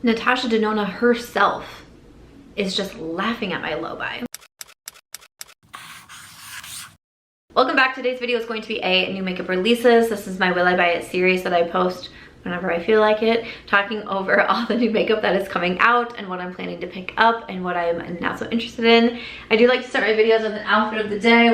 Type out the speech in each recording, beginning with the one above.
Natasha Denona herself is just laughing at my low buy. Welcome back. Today's video is going to be a new makeup releases. This is my Will I Buy It series that I post whenever I feel like it, talking over all the new makeup that is coming out and what I'm planning to pick up and what I'm not so interested in. I do like to start my videos with an outfit of the day.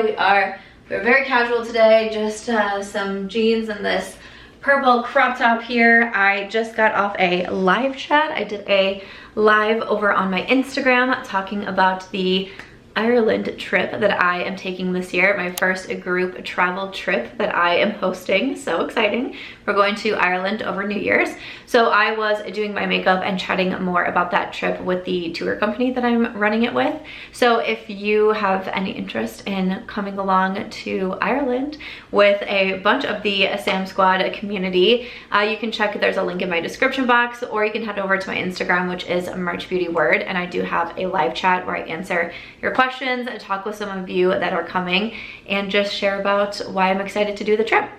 We're very casual today, just some jeans and this purple crop top here. I just got off a live chat. I did a live over on my Instagram talking about the Ireland trip that I am taking this year, my first group travel trip that I am hosting. So exciting. We're going to Ireland over New Year's. So I was doing my makeup and chatting more about that trip with the tour company that I'm running it with. So if you have any interest in coming along to Ireland with a bunch of the Sam Squad community, you can check, there's a link in my description box, or you can head over to my Instagram, which is March Beauty Word, and I do have a live chat where I answer your questions and talk with some of you that are coming and just share about why I'm excited to do the trip.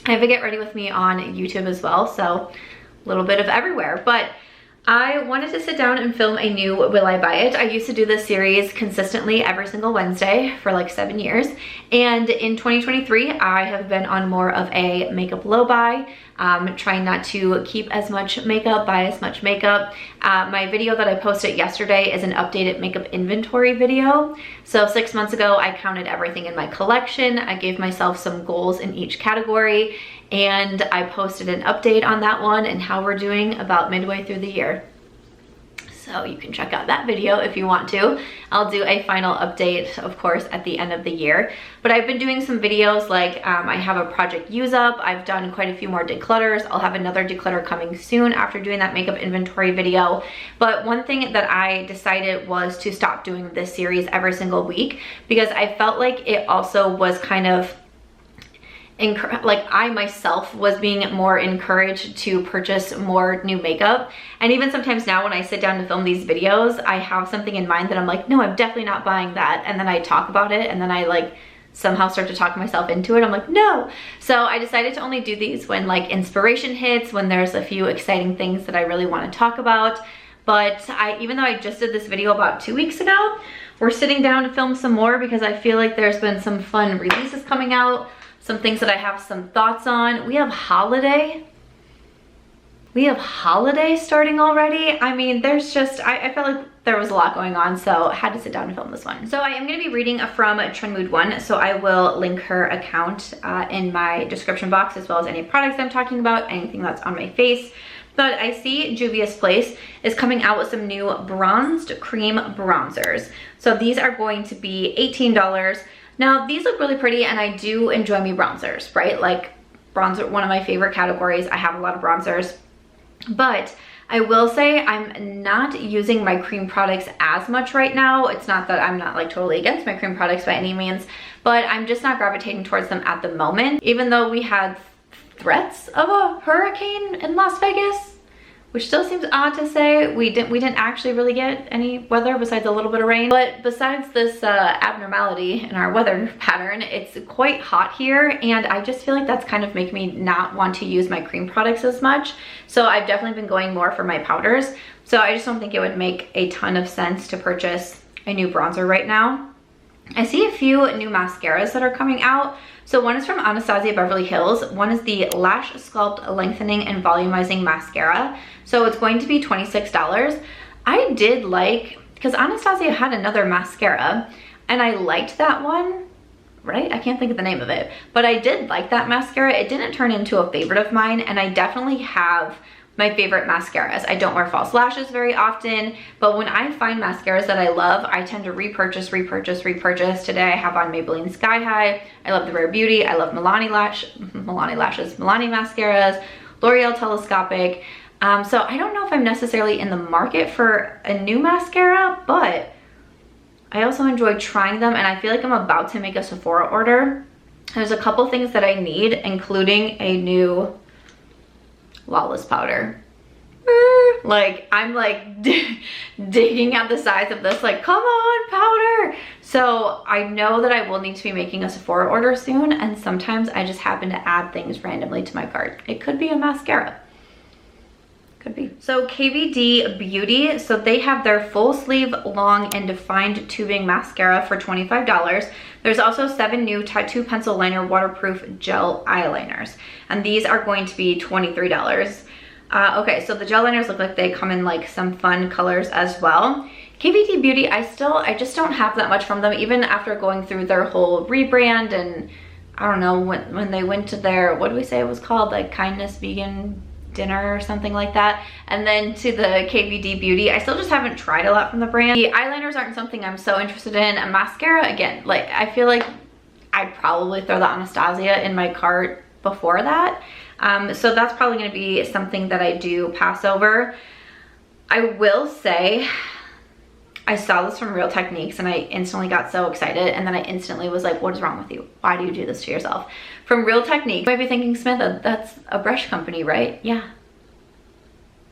I have a Get Ready With Me on YouTube as well, so a little bit of everywhere. But I wanted to sit down and film a new Will I Buy It. I used to do this series consistently every single Wednesday for like 7 years. And in 2023, I have been on more of a makeup low buy, trying not to keep as much makeup, buy as much makeup. My video that I posted yesterday is an updated makeup inventory video. So 6 months ago, I counted everything in my collection. I gave myself some goals in each category, and I posted an update on that one and how we're doing about midway through the year. So you can check out that video if you want to. I'll do a final update, of course, at the end of the year. But I've been doing some videos like I have a project use up. I've done quite a few more declutters. I'll have another declutter coming soon after doing that makeup inventory video. But one thing that I decided was to stop doing this series every single week, because I felt like it also was kind of like I myself was being more encouraged to purchase more new makeup. And even sometimes now when I sit down to film these videos, I have something in mind that I'm like, no, I'm definitely not buying that. And then I talk about it, and then I like somehow start to talk myself into it. I'm like, no. So I decided to only do these when like inspiration hits, when there's a few exciting things that I really want to talk about. But even though I just did this video about 2 weeks ago, we're sitting down to film some more because I feel like there's been some fun releases coming out. Some things that I have some thoughts on. We have holiday starting already. I mean, there's just, I felt like there was a lot going on, so I had to sit down and film this one. So I am gonna be reading from Trend Mood 1, so I will link her account in my description box, as well as any products I'm talking about, anything that's on my face. But I see Juvias Place is coming out with some new bronzed cream bronzers. So these are going to be $18. Now, these look really pretty, and I do enjoy me bronzers, right? Like, bronzer, one of my favorite categories. I have a lot of bronzers, but I will say I'm not using my cream products as much right now. It's not that I'm not like totally against my cream products by any means, but I'm just not gravitating towards them at the moment. Even though we had threats of a hurricane in Las Vegas, which still seems odd to say. We didn't actually really get any weather besides a little bit of rain. But besides this abnormality in our weather pattern, it's quite hot here, and I just feel like that's kind of making me not want to use my cream products as much. So I've definitely been going more for my powders. So I just don't think it would make a ton of sense to purchase a new bronzer right now. I see a few new mascaras that are coming out. So one is from Anastasia Beverly Hills. One is the Lash Sculpt Lengthening and Volumizing Mascara. So it's going to be $26. I did like, because Anastasia had another mascara, and I liked that one, right? I can't think of the name of it, but I did like that mascara. It didn't turn into a favorite of mine, and I definitely have my favorite mascaras. I don't wear false lashes very often, but when I find mascaras that I love, I tend to repurchase. Today I have on Maybelline Sky High. I love the Rare Beauty. I love Milani mascaras, L'Oreal Telescopic. So I don't know if I'm necessarily in the market for a new mascara, but I also enjoy trying them, and I feel like I'm about to make a Sephora order. There's a couple things that I need, including a new Lawless powder. Like, I'm like digging at the sides of this, like, come on, powder. So I know that I will need to be making a Sephora order soon, and sometimes I just happen to add things randomly to my cart. It could be a mascara. Could be. So KVD Beauty, so they have their full sleeve long and defined tubing mascara for $25. There's also 7 new tattoo pencil liner waterproof gel eyeliners, and these are going to be $23. Okay, so the gel liners look like they come in like some fun colors as well. KVD Beauty, I just don't have that much from them, even after going through their whole rebrand, and I don't know, when they went to their, what do we say it was called, like Kindness Vegan dinner or something like that, and then to the KVD Beauty. I still just haven't tried a lot from the brand. The eyeliners aren't something I'm so interested in. A mascara, again, like I feel like I'd probably throw the Anastasia in my cart before that. So that's probably going to be something that I do pass over. I will say, I saw this from Real Techniques and I instantly got so excited, and then I instantly was like, what is wrong with you? Why do you do this to yourself? From Real Techniques, you might be thinking, Samantha, that's a brush company, right? Yeah,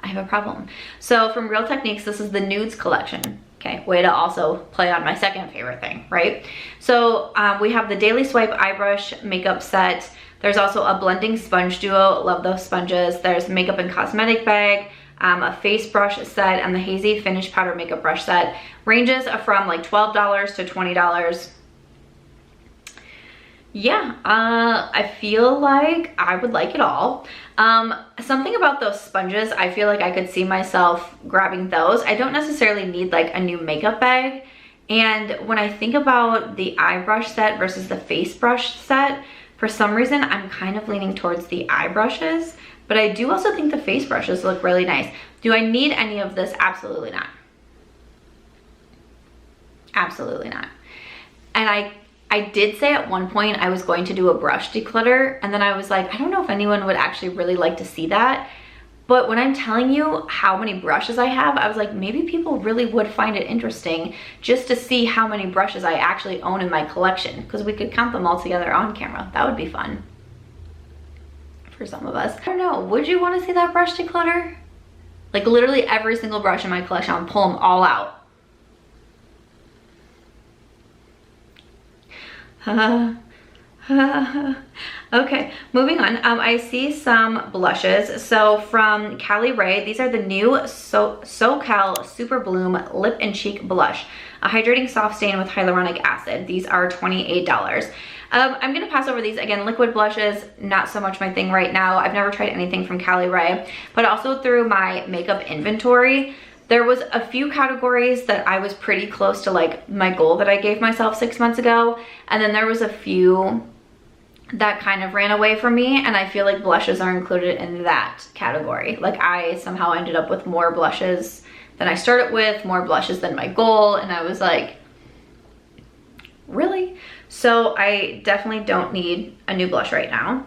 I have a problem. So from Real Techniques, this is the Nudes collection. Okay, way to also play on my second favorite thing, right? So we have the Daily Swipe Eye Brush Makeup Set. There's also a blending sponge duo. Love those sponges. There's makeup and cosmetic bag, a face brush set, and the Hazy Finish Powder Makeup Brush Set. Ranges from like $12 to $20. Yeah, I feel like I would like it all. Something about those sponges, I feel like I could see myself grabbing those. I don't necessarily need like a new makeup bag. And when I think about the eye brush set versus the face brush set, for some reason, I'm kind of leaning towards the eye brushes, but I do also think the face brushes look really nice. Do I need any of this? Absolutely not. Absolutely not. And I did say at one point I was going to do a brush declutter, and then I was like, I don't know if anyone would actually really like to see that. But when I'm telling you how many brushes I have, I was like, maybe people really would find it interesting just to see how many brushes I actually own in my collection, because we could count them all together on camera. That would be fun for some of us. I don't know, would you want to see that brush declutter? Like literally every single brush in my collection, I'll pull them all out. Okay, moving on. I see some blushes. So from Cali Ray, these are the new SoCal Super Bloom Lip and Cheek Blush, a hydrating soft stain with hyaluronic acid. These are $28. I'm gonna pass over these. Again, liquid blushes, not so much my thing right now. I've never tried anything from Cali Ray, but also through my makeup inventory, there was a few categories that I was pretty close to like my goal that I gave myself 6 months ago. And then there was a few that kind of ran away from me, and I feel like blushes are included in that category. Like I somehow ended up with more blushes than I started with, more blushes than my goal, and I was like, really? So I definitely don't need a new blush right now.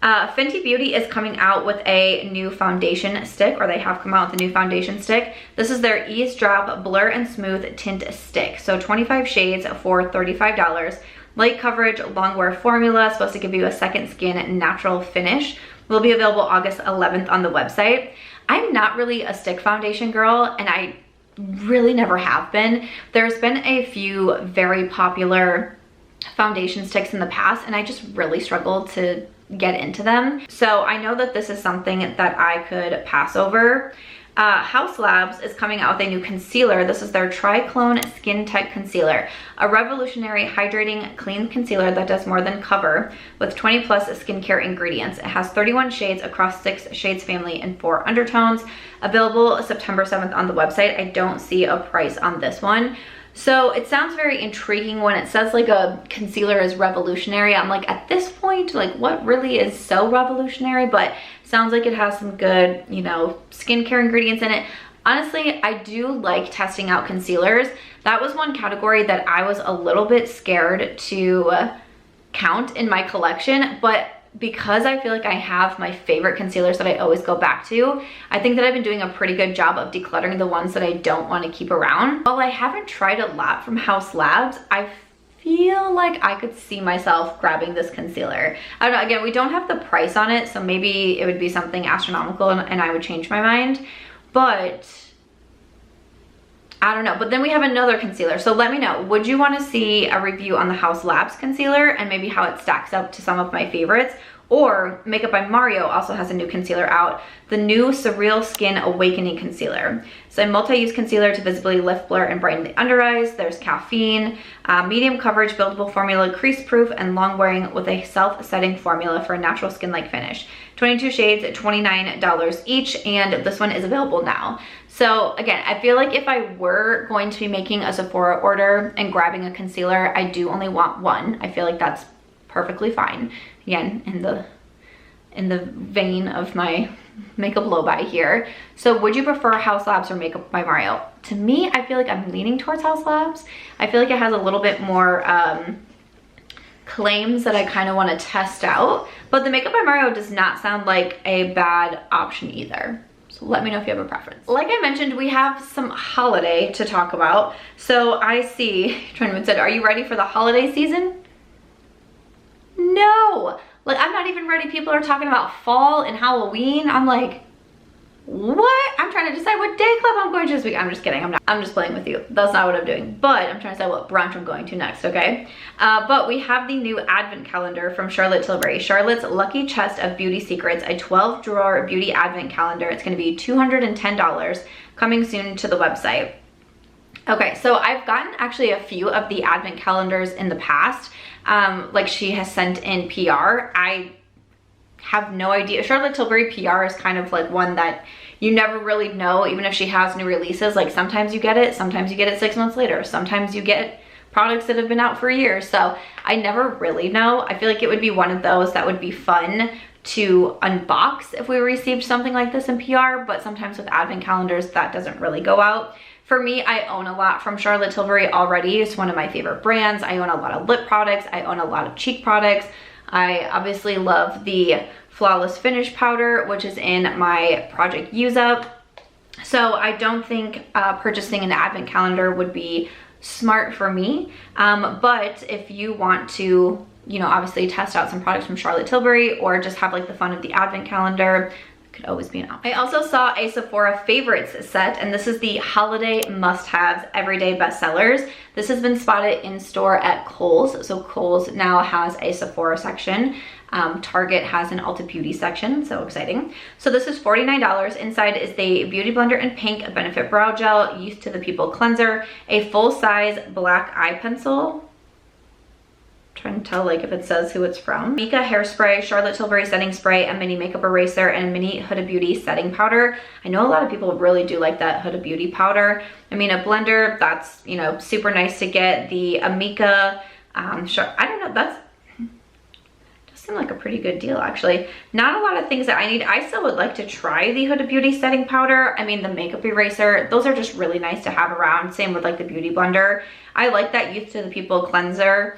Fenty Beauty is coming out with a new foundation stick, or they have come out with a new foundation stick. This is their Ease Drop Blur and Smooth Tint Stick. So 25 shades for $35. Light coverage, long wear formula, supposed to give you a second skin natural finish. Will be available August 11th on the website. I'm not really a stick foundation girl, and I really never have been. There's been a few very popular foundation sticks in the past, and I just really struggled to get into them. So I know that this is something that I could pass over. Haus Labs is coming out with a new concealer. This is their Triclone Skin Tech Concealer, a revolutionary hydrating clean concealer that does more than cover, with 20+ skincare ingredients. It has 31 shades across 6 shades family and 4 undertones. Available September 7th on the website. I don't see a price on this one. So it sounds very intriguing when it says like a concealer is revolutionary. I'm like, at this point, like what really is so revolutionary? But sounds like it has some good, you know, skincare ingredients in it. Honestly, I do like testing out concealers. That was one category that I was a little bit scared to count in my collection, but because I feel like I have my favorite concealers that I always go back to, I think that I've been doing a pretty good job of decluttering the ones that I don't want to keep around. While I haven't tried a lot from Haus Labs, I feel like I could see myself grabbing this concealer. I don't know, again, we don't have the price on it, so maybe it would be something astronomical and I would change my mind, but I don't know. But then we have another concealer. So let me know, would you want to see a review on the Haus Labs concealer and maybe how it stacks up to some of my favorites? Or Makeup by Mario also has a new concealer out, the new Surreal Skin Awakening Concealer. It's a multi-use concealer to visibly lift, blur, and brighten the under eyes. There's caffeine, medium coverage, buildable formula, crease proof, and long wearing with a self-setting formula for a natural skin-like finish. 22 shades, $29 each, and this one is available now. So again, I feel like if I were going to be making a Sephora order and grabbing a concealer, I do only want one. I feel like that's perfectly fine. Again, in the vein of my makeup low buy here. So would you prefer Haus Labs or Makeup by Mario? To me, I feel like I'm leaning towards Haus Labs. I feel like it has a little bit more claims that I kind of want to test out, but the Makeup by Mario does not sound like a bad option either. So let me know if you have a preference. Like I mentioned, we have some holiday to talk about. So I see, Trenman said, are you ready for the holiday season? No, like I'm not even ready. People are talking about fall and Halloween. I'm like, what? I'm trying to decide what day club I'm going to this week. I'm just kidding. I'm just playing with you. That's not what I'm doing. But I'm trying to decide what brunch I'm going to next, okay? But we have the new advent calendar from Charlotte Tilbury. Charlotte's Lucky Chest of Beauty Secrets, a 12-drawer beauty advent calendar. It's going to be $210, coming soon to the website. Okay, so I've gotten actually a few of the advent calendars in the past. Like she has sent in PR. I have no idea. Charlotte Tilbury PR is kind of like one that you never really know, even if she has new releases. Like sometimes you get it 6 months later. Sometimes you get products that have been out for years. So I never really know. I feel like it would be one of those that would be fun to unbox if we received something like this in PR, but sometimes with advent calendars, that doesn't really go out. For me, I own a lot from Charlotte Tilbury already. It's one of my favorite brands. I own a lot of lip products. I own a lot of cheek products. I obviously love the Flawless Finish powder, which is in my Project Use Up. So I don't think purchasing an advent calendar would be smart for me. But if you want to, you know, obviously test out some products from Charlotte Tilbury or just have like the fun of the advent calendar, could always be an option. I also saw a Sephora favorites set, and this is the holiday must-haves everyday bestsellers. This has been spotted in store at Kohl's. So Kohl's now has a Sephora section. Target has an Ulta Beauty section, so exciting. So this is $49. Inside is the Beauty Blender in Pink Benefit Brow Gel, Youth to the People Cleanser, a full-size black eye pencil. Trying to tell like if it says who it's from. Mika hairspray, Charlotte Tilbury setting spray, a mini makeup eraser, and a mini Huda Beauty setting powder. I know a lot of people really do like that Huda Beauty powder. I mean, a blender, that's, you know, super nice to get. The Amika, I don't know, that's, does seem like a pretty good deal actually. Not a lot of things that I need. I still would like to try the Huda Beauty setting powder. I mean, the makeup eraser, those are just really nice to have around. Same with like the beauty blender. I like that Youth to the People cleanser.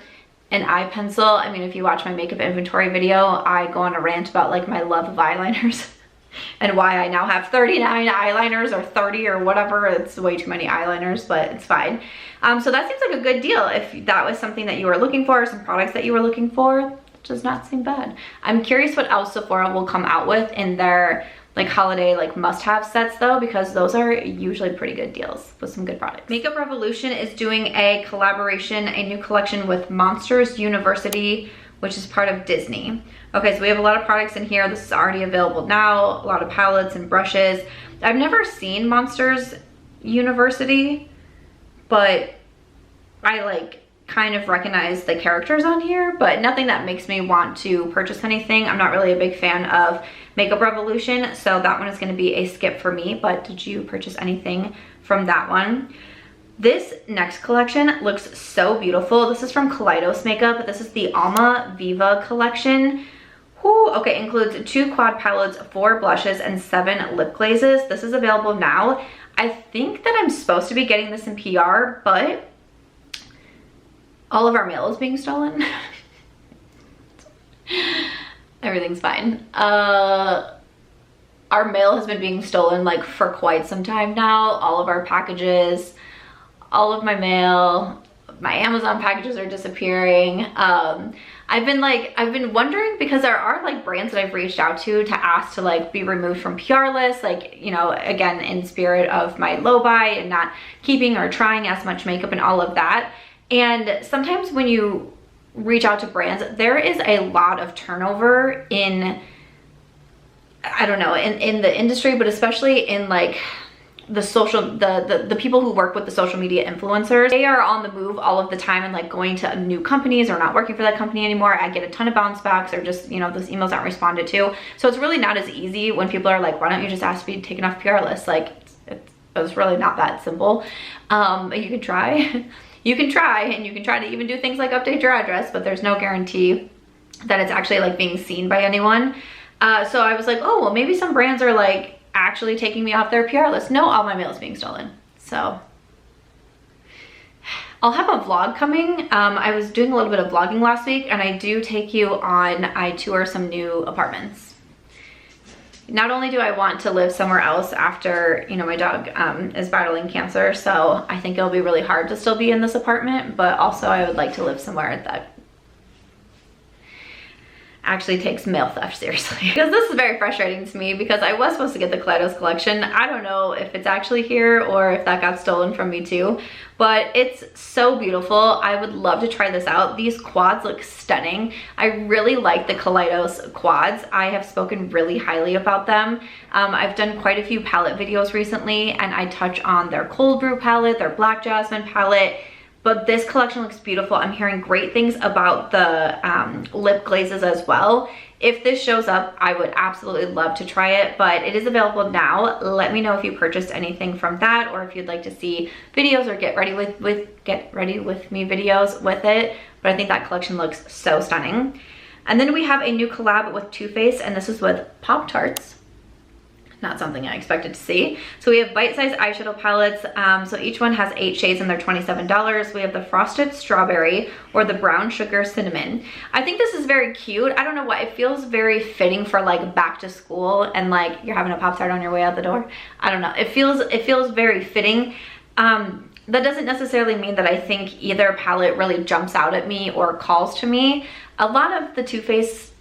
An eye pencil. I mean, if you watch my makeup inventory video, I go on a rant about like my love of eyeliners and why I now have 39 eyeliners or 30 or whatever. It's way too many eyeliners, but it's fine. So that seems like a good deal. If that was something that you were looking for, some products that you were looking for, it does not seem bad. I'm curious what else Sephora will come out with in their like holiday like must-have sets though, because those are usually pretty good deals with some good products. Makeup Revolution is doing a collaboration, a new collection with Monsters University, which is part of Disney. Okay, so we have a lot of products in here. This is already available now, a lot of palettes and brushes. I've never seen Monsters University, but I like kind of recognize the characters on here, but nothing that makes me want to purchase anything. I'm not really a big fan of Makeup Revolution, so that one is going to be a skip for me. But did you purchase anything from that one? This next collection looks so beautiful. This is from Kaleidos Makeup. This is the Alma Viva collection. Whew, okay, includes 2 quad palettes, 4 blushes, and 7 lip glazes. This is available now. I think that I'm supposed to be getting this in PR, but all of our mail is being stolen. Everything's fine. Our mail has been being stolen like for quite some time now. All of our packages, all of my mail, my Amazon packages are disappearing. I've been wondering, because there are like brands that I've reached out to ask to like be removed from PR lists, like, you know, again, in spirit of my low buy and not keeping or trying as much makeup and all of that. And sometimes when you reach out to brands. There is a lot of turnover in, I don't know, in the industry, but especially in like the people who work with the social media influencers. They are on the move all of the time and like going to new companies or not working for that company anymore. I get a ton of bounce backs, or just, you know, those emails aren't responded to. So it's really not as easy when people are like, why don't you just ask to be taken off PR list? Like it's really not that simple. You can try. You can try, and you can try to even do things like update your address, but there's no guarantee that it's actually like being seen by anyone. So I was like, oh, well, maybe some brands are like actually taking me off their PR list. No, all my mail is being stolen. So I'll have a vlog coming. I was doing a little bit of vlogging last week, and I do take you on, I tour some new apartments. Not only do I want to live somewhere else after, you know, my dog is battling cancer, so I think it'll be really hard to still be in this apartment, but also I would like to live somewhere that actually takes mail theft seriously. Because this is very frustrating to me, because I was supposed to get the Kaleidos collection. I don't know if it's actually here or if that got stolen from me too, but it's so beautiful. I would love to try this out. These quads look stunning. I really like the Kaleidos quads. I have spoken really highly about them. I've done quite a few palette videos recently, and I touch on their cold brew palette, their black jasmine palette, but this collection looks beautiful. I'm hearing great things about the lip glazes as well. If this shows up, I would absolutely love to try it, but it is available now. Let me know if you purchased anything from that, or if you'd like to see videos or get ready with me videos with it. But I think that collection looks so stunning. And then we have a new collab with Too Faced, and this is with Pop-Tarts. Not something I expected to see. So we have bite-sized eyeshadow palettes. So each one has 8 shades and they're $27. We have the Frosted Strawberry or the Brown Sugar Cinnamon. I think this is very cute. I don't know why, it feels very fitting for like back to school and like you're having a Pop-Tart on your way out the door. I don't know. It feels very fitting. That doesn't necessarily mean that I think either palette really jumps out at me or calls to me. A lot of the Too Faced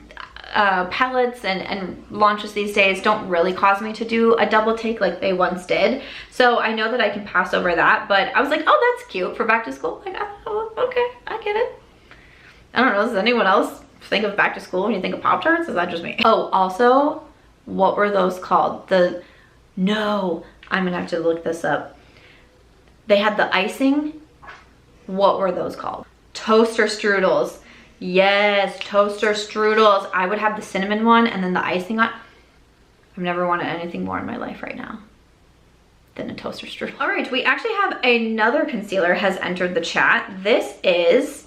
palettes and launches these days don't really cause me to do a double take like they once did. So I know that I can pass over that, but I was like, oh, that's cute for back to school. Like, oh, okay, I get it. I don't know, does anyone else think of back to school when you think of Pop-Tarts? Is that just me? Oh, also, what were those called? No, I'm gonna have to look this up. They had the icing. What were those called? Toaster strudels. Yes, toaster strudels. I would have the cinnamon one and then the icing on. I've never wanted anything more in my life right now than a toaster strudel. All right, we actually have another concealer has entered the chat. This is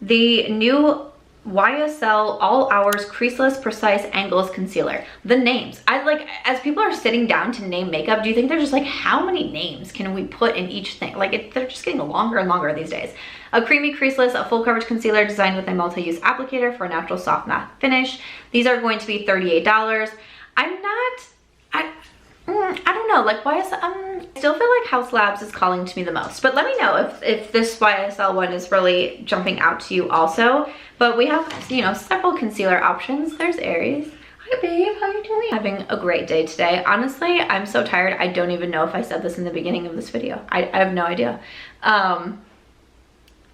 the new YSL All Hours Creaseless Precise Angles Concealer. The names, I like, as people are sitting down to name makeup, do you think they're just like, how many names can we put in each thing? Like they're just getting longer and longer these days. A creamy creaseless, a full coverage concealer designed with a multi-use applicator for a natural soft matte finish. These are going to be $38. I don't know, like YSL, I still feel like Haus Labs is calling to me the most, but let me know if this YSL one is really jumping out to you also. But we have, you know, several concealer options. There's Aries. Hi babe, how you doing? Having a great day today. Honestly, I'm so tired. I don't even know if I said this in the beginning of this video. I have no idea.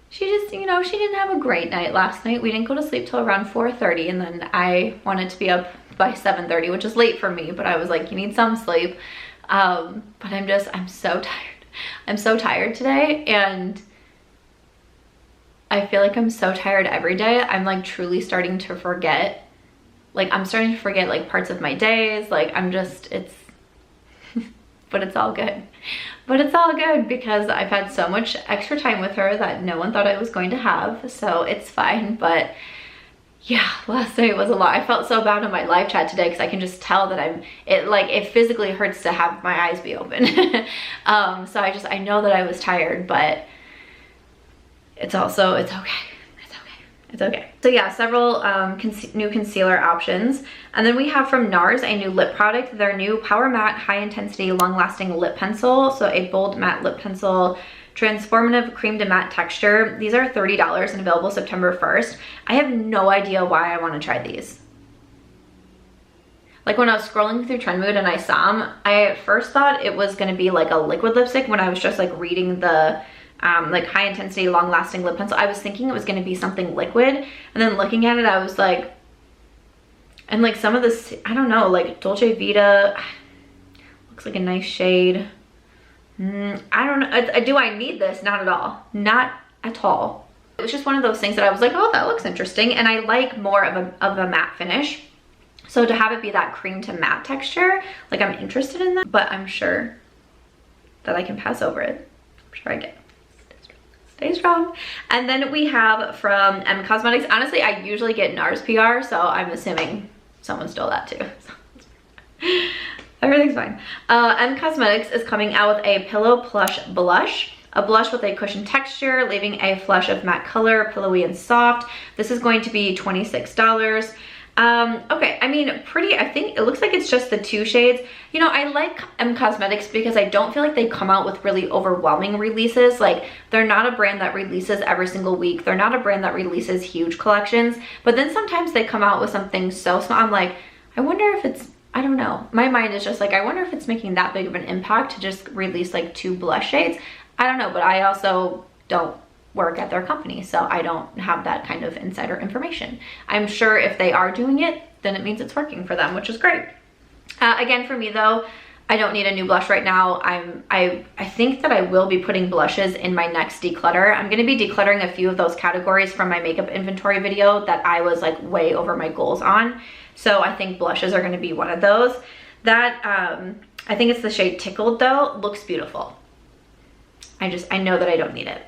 She just, you know, she didn't have a great night last night. We didn't go to sleep till around 4:30, and then I wanted to be up by 7:30, which is late for me, but I was like, you need some sleep. But I'm so tired. I'm so tired today, and I feel like I'm so tired every day. I'm like truly starting to forget. Like I'm starting to forget like parts of my days. Like I'm just, it's, but it's all good. But it's all good because I've had so much extra time with her that no one thought I was going to have, so it's fine. But yeah, last night was a lot. I felt so bad on my live chat today because I can just tell that it physically hurts to have my eyes be open. So I know that I was tired, but it's okay. It's okay. So yeah, several new concealer options. And then we have from Nars a new lip product, their new Power Matte High Intensity Long Lasting Lip Pencil. So a bold matte lip pencil, transformative cream to matte texture. These are $30 and available September 1st. I have no idea why I want to try these. Like when I was scrolling through Trendmood and I saw them, I at first thought it was going to be like a liquid lipstick when I was just like reading the like high intensity, long lasting lip pencil. I was thinking it was gonna be something liquid, and then looking at it, I was like, and like some of this, I don't know, like Dolce Vita, looks like a nice shade. I don't know, do I need this? Not at all, not at all. It was just one of those things that I was like, oh, that looks interesting, and I like more of a matte finish. So to have it be that cream to matte texture, like I'm interested in that, but I'm sure that I can pass over it. I'm sure I get it. Stay strong. And then we have from M Cosmetics. Honestly, I usually get Nars PR, so I'm assuming someone stole that too. Everything's fine. M Cosmetics is coming out with a Pillow Plush Blush. A blush with a cushion texture, leaving a flush of matte color, pillowy and soft. This is going to be $26. Okay, I mean, pretty, I think it looks like it's just the 2 shades. You know, I like M Cosmetics because I don't feel like they come out with really overwhelming releases. Like, they're not a brand that releases every single week. They're not a brand that releases huge collections. But then sometimes they come out with something so small. I'm like, I wonder if it's, I don't know. My mind is just like, I wonder if it's making that big of an impact to just release like 2 blush shades. I don't know, but I also don't work at their company, so I don't have that kind of insider information. I'm sure if they are doing it, then it means it's working for them, which is great. Again, for me though, I don't need a new blush right now. I think that I will be putting blushes in my next declutter. I'm gonna be decluttering a few of those categories from my makeup inventory video that I was like way over my goals on. So I think blushes are gonna be one of those. That, I think it's the shade Tickled though, looks beautiful. I know that I don't need it.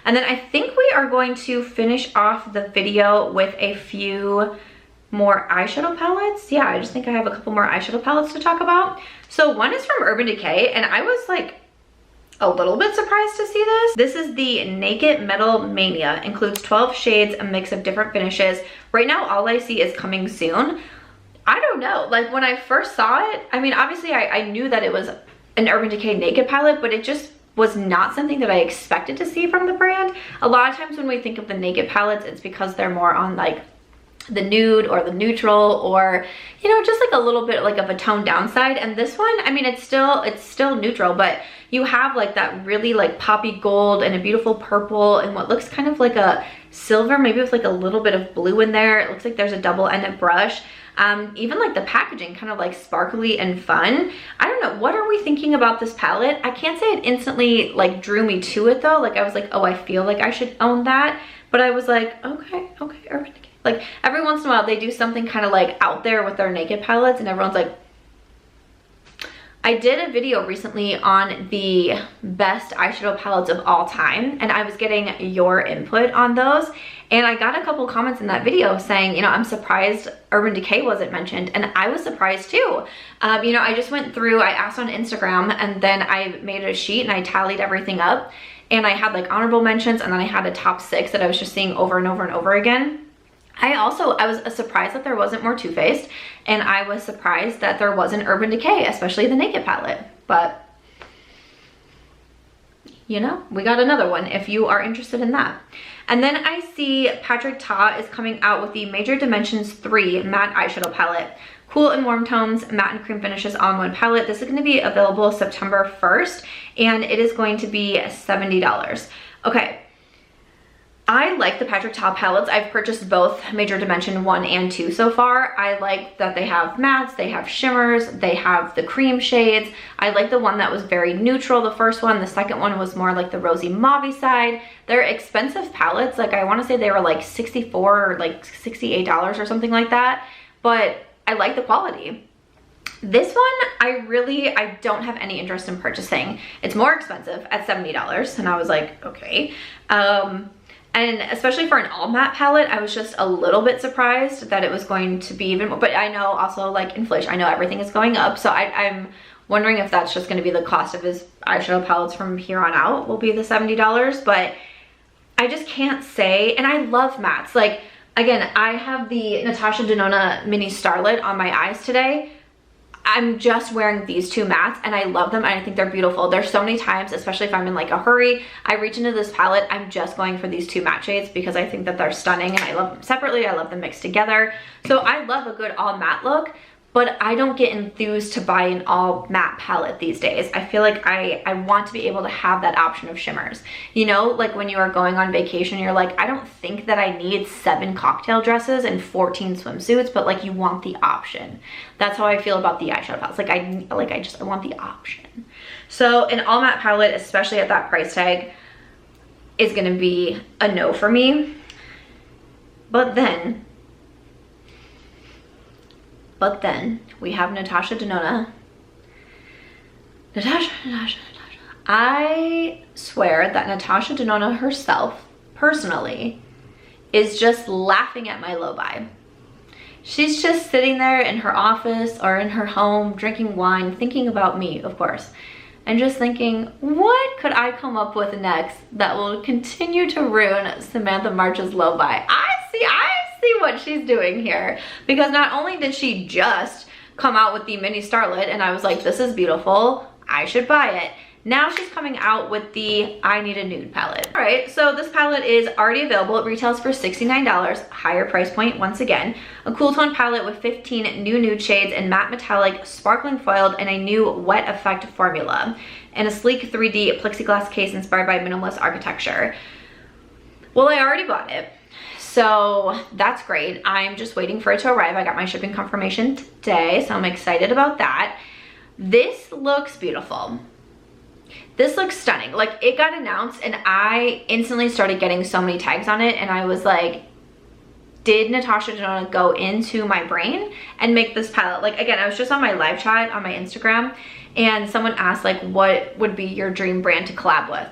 And then I think we are going to finish off the video with a few more eyeshadow palettes. Yeah, I just think I have a couple more eyeshadow palettes to talk about. So one is from Urban Decay, and I was like a little bit surprised to see this. This is the Naked Metal Mania. Includes 12 shades, a mix of different finishes. Right now, all I see is coming soon. I don't know, like when I first saw it, I mean, obviously I knew that it was an Urban Decay Naked palette, but it just was not something that I expected to see from the brand. A lot of times when we think of the Naked palettes, it's because they're more on like the nude or the neutral, or, you know, just like a little bit like of a toned down side. And this one, I mean, it's still neutral, but you have like that really like poppy gold and a beautiful purple and what looks kind of like a silver, maybe with like a little bit of blue in there. It looks like there's a double-ended brush. Even like the packaging, kind of like sparkly and fun. I don't know, what are we thinking about this palette? I can't say it instantly like drew me to it though. Like I was like, oh, I feel like I should own that. But I was like, okay, Urban Decay. Like every once in a while they do something kind of like out there with their Naked palettes and everyone's like, I did a video recently on the best eyeshadow palettes of all time, and I was getting your input on those, and I got a couple comments in that video saying, you know, I'm surprised Urban Decay wasn't mentioned, and I was surprised too. You know, I just went through, I asked on Instagram, and then I made a sheet and I tallied everything up, and I had like honorable mentions, and then I had a top 6 that I was just seeing over and over and over again. I was surprised that there wasn't more Too Faced, and I was surprised that there wasn't Urban Decay, especially the Naked palette. But, you know, we got another one if you are interested in that. And then I see Patrick Ta is coming out with the Major Dimensions 3 matte eyeshadow palette. Cool and warm tones, matte and cream finishes on one palette. This is going to be available September 1st, and it is going to be $70. Okay. I like the Patrick Ta palettes. I've purchased both Major Dimension 1 and 2 so far. I like that they have mattes, they have shimmers, they have the cream shades. I like the one that was very neutral, the first one. The second one was more like the rosy mauve side. They're expensive palettes. Like I want to say they were like $64 or like $68 or something like that. But I like the quality. This one, I don't have any interest in purchasing. It's more expensive at $70, and I was like, okay. And especially for an all matte palette, I was just a little bit surprised that it was going to be even more, but I know also like inflation, I know everything is going up, so I'm wondering if that's just gonna be the cost of his eyeshadow palettes from here on out will be the $70, but I just can't say, and I love mattes. Like, again, I have the Natasha Denona Mini Starlit on my eyes today. I'm just wearing these 2 mattes and I love them and I think they're beautiful. There's so many times, especially if I'm in like a hurry, I reach into this palette, I'm just going for these 2 matte shades because I think that they're stunning and I love them separately, I love them mixed together. So I love a good all matte look, but I don't get enthused to buy an all matte palette these days. I feel like I want to be able to have that option of shimmers. You know, like when you are going on vacation, you're like, I don't think that I need 7 cocktail dresses and 14 swimsuits, but like you want the option. That's how I feel about the eyeshadow palettes. Like I want the option. So an all matte palette, especially at that price tag, is gonna be a no for me. But then we have Natasha Denona. Natasha. I swear that Natasha Denona herself, personally, is just laughing at my low buy. She's just sitting there in her office or in her home, drinking wine, thinking about me, of course, and just thinking, what could I come up with next that will continue to ruin Samantha March's low buy? I see what she's doing here, because not only did she just come out with the mini starlet and I was like, this is beautiful, I should buy it. Now she's coming out with the I Need a Nude palette. All right, so this palette is already available. It retails for $69, higher price point once again. A cool tone palette with 15 new nude shades in matte metallic, sparkling foiled, and a new wet effect formula, and a sleek 3D plexiglass case inspired by minimalist architecture. Well, I already bought it, so that's great. I'm just waiting for it to arrive. I got my shipping confirmation today, so I'm excited about that. This looks beautiful. This looks stunning. Like, it got announced and I instantly started getting so many tags on it, and I was like, did Natasha Denona go into my brain and make this palette? Like, again, I was just on my live chat on my Instagram and someone asked like, what would be your dream brand to collab with?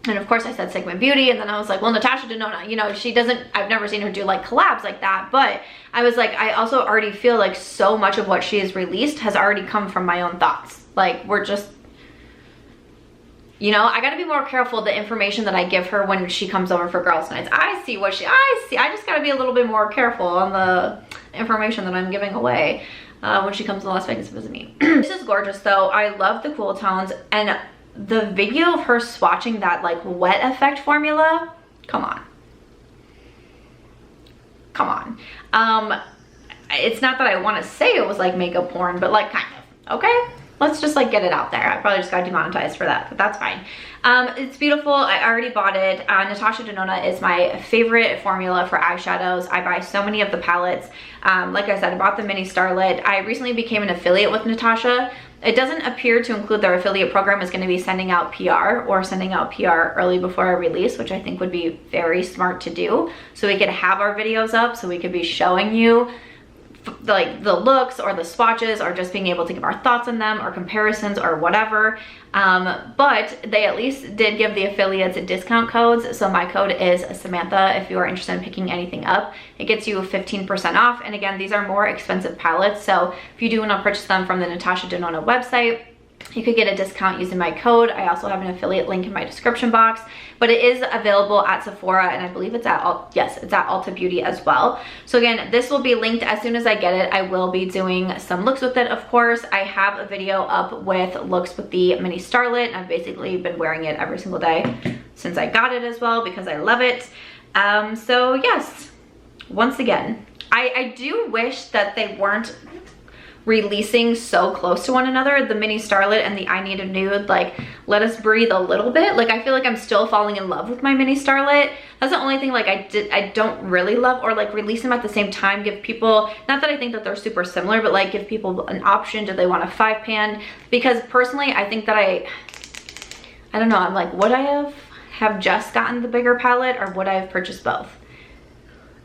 And of course I said Sigma Beauty, and then I was like, well, Natasha Denona, you know, I've never seen her do like collabs like that, but I was like, I also already feel like so much of what she has released has already come from my own thoughts. Like, we're just, you know, I gotta be more careful the information that I give her when she comes over for girls' nights. I just gotta be a little bit more careful on the information that I'm giving away when she comes to Las Vegas to visit me. This is gorgeous though. I love the cool tones, and the video of her swatching that like wet effect formula, come on. It's not that I want to say it was like makeup porn, but like kind of, okay? Let's just like get it out there. I probably just got demonetized for that, but that's fine. It's beautiful. I already bought it. Natasha Denona is my favorite formula for eyeshadows. I buy so many of the palettes. Like I said, I bought the mini starlet. I recently became an affiliate with Natasha. It doesn't appear to include their affiliate program is going to be sending out PR or sending out PR early before I release, which I think would be very smart to do. So we could have our videos up, so we could be showing you like the looks or the swatches, or just being able to give our thoughts on them or comparisons or whatever. But they at least did give the affiliates discount codes. So my code is Samantha if you are interested in picking anything up. It gets you 15% off. And again, these are more expensive palettes, so if you do want to purchase them from the Natasha Denona website, you could get a discount using my code. I also have an affiliate link in my description box, but it is available at Sephora, and I believe it's at, yes, it's at Ulta Beauty as well. So again, this will be linked as soon as I get it. I will be doing some looks with it, of course. I have a video up with looks with the mini starlet. I've basically been wearing it every single day since I got it as well, because I love it. So yes, once again, I do wish that they weren't releasing so close to one another. The mini starlet and the I Need a Nude, like, let us breathe a little bit. Like, I feel like I'm still falling in love with my mini starlet. That's the only thing like I don't really love, or like release them at the same time, give people, not that I think that they're super similar, but like give people an option. Do they want a 5-pan? Because personally, I think that I don't know, I'm like, would I have just gotten the bigger palette, or would I have purchased both?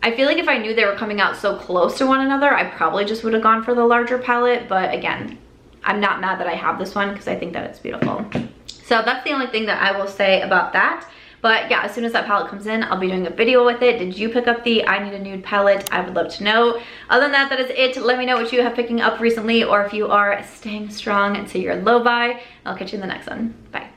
I feel like if I knew they were coming out so close to one another, I probably just would have gone for the larger palette. But again, I'm not mad that I have this one, because I think that it's beautiful. So that's the only thing that I will say about that. But yeah, as soon as that palette comes in, I'll be doing a video with it. Did you pick up the I Need a Nude palette? I would love to know. Other than that, that is it. Let me know what you have picking up recently, or if you are staying strong into your low buy. I'll catch you in the next one. Bye.